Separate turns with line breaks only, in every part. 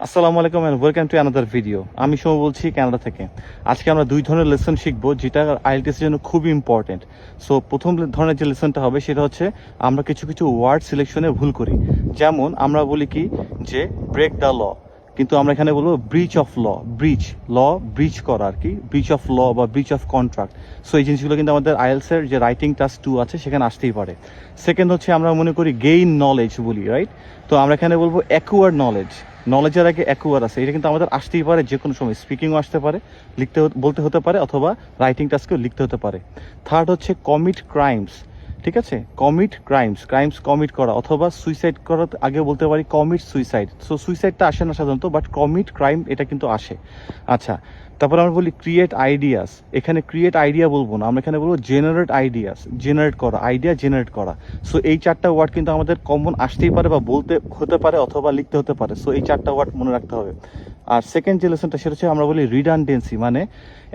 আসসালামু আলাইকুম and welcome to another video. আমি সৌম্য বলছি কানাডা থেকে। আজকে আমরা দুই ধরনের লেসন শিখবো যেটা আইএলটিএস এর জন্য খুবই ইম্পর্টেন্ট। সো প্রথম ধরনের যে লেসনটা হবে সেটা হচ্ছে আমরা কিছু কিছু ওয়ার্ড সিলেকশনে ভুল করি। যেমন আমরা বলি কি যে ব্রেক দ্য ল, কিন্তু আমরা এখানে বলবো ব্রিচ অফ ল। ব্রিচ করা আর কি, ব্রিচ অফ ল বা ব্রিচ অফ কন্ট্রাক্ট। সো এই জিনিসগুলো কিন্তু আমাদের আইএলটিএস এর যে রাইটিং টাস্ক 2 আছে সেখানে আসতেই পারে। সেকেন্ড হচ্ছে আমরা মনে করি গেইন নলেজ বলি, রাইট? তো আমরা এখানে বলবো অ্যাকুয়ার নলেজের আগে অ্যাকুয়ার আছে, এটা কিন্তু আমাদের আসতেই পারে যে কোনো সময়, স্পিকিংও আসতে পারে, বলতে হতে পারে, অথবা রাইটিং টাস্কেও লিখতে হতে পারে। থার্ড হচ্ছে কমিট ক্রাইমস, ঠিক আছে? ক্রাইমস কমিট করা, অথবা সুইসাইড করার আগেও বলতে পারি কমিট সুইসাইড। সো সুইসাইডটা আসে না সাধারণত, বাট কমিট ক্রাইম এটা কিন্তু আসে। আচ্ছা, তারপর আমরা বলি ক্রিয়েট আইডিয়াস। এখানে ক্রিয়েট আইডিয়া বলবো না, আমরা এখানে বলবো জেনারেট করা, আইডিয়া জেনারেট করা। সো এই চারটা ওয়ার্ড কিন্তু আমাদের কমন আসতেই পারে বা বলতে হতে পারে অথবা লিখতে হতে পারে। সো এই চারটা ওয়ার্ড মনে রাখতে হবে। আর সেকেন্ড যে লেসনটা সেটা হচ্ছে আমরা বলি রিডান্ডেন্সি, মানে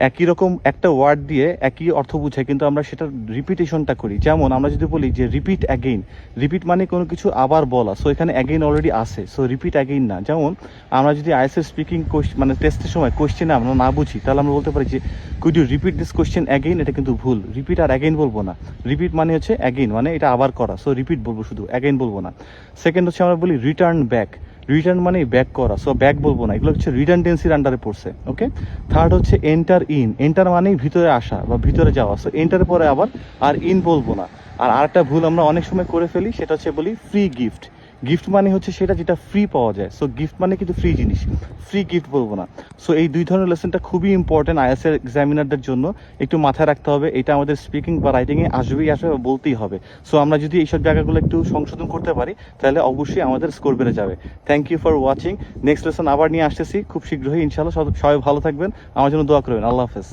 একই রকম একটা ওয়ার্ড দিয়ে একই অর্থ বুঝায় কিন্তু আমরা সেটার রিপিটেশনটা করি। যেমন আমরা যদি বলি যে রিপিট অ্যাগেইন, রিপিট মানে কোনো কিছু আবার বলা, সো এখানে অ্যাগেইন অলরেডি আসে, সো রিপিট অ্যাগেইন না। যেমন আমরা যদি আইএসএ স্পিকিং মানে টেস্টের সময় কোশ্চেনে আমরা না বুঝি, তাহলে আমরা বলতে পারি যে could you repeat this question again. এটা কিন্তু ভুল, রিপিট আর অ্যাগেইন বলবো না। রিপিট মানে হচ্ছে অ্যাগেইন, মানে এটা আবার করা, সো রিপিট বলবো শুধু, অ্যাগেইন বলবো না। সেকেন্ড হচ্ছে আমরা বলি রিটার্ন ব্যাক, রিটার্ন মানে ব্যাক করা, সো ব্যাক বলবো না, এগুলো হচ্ছে রিডান্ডেন্সির আন্ডারে পড়ছে। ওকে, থার্ড হচ্ছে এন্টার মানেই ভিতরে আসা বা ভিতরে যাওয়া, সো এন্টারের পরে আবার আর ইন বলবো না। আর আরেকটা ভুল আমরা অনেক সময় করে ফেলি, সেটা হচ্ছে বলি ফ্রি গিফট। গিফট মানে হচ্ছে সেটা যেটা ফ্রি পাওয়া যায়, সো গিফট মানে কিন্তু ফ্রি জিনিস, ফ্রি গিফট বলবো না। সো এই দুই ধরনের লেসনটা খুবই ইম্পর্টেন্ট আইএলটিএস এক্সামিনারদের জন্য, একটু মাথায় রাখতে হবে। এটা আমাদের স্পিকিং বা রাইটিংয়ে আসবে বা বলতেই হবে। সো আমরা যদি এইসব জায়গাগুলো একটু সংশোধন করতে পারি তাহলে অবশ্যই আমাদের স্কোর বেড়ে যাবে। Thank you for watching. Next lesson আবার নিয়ে আসতেছি খুব শীঘ্রই ইনশাআল্লাহ। সবাই ভালো থাকবেন, আমার জন্য দোয়া করবেন। আল্লাহ হাফেজ।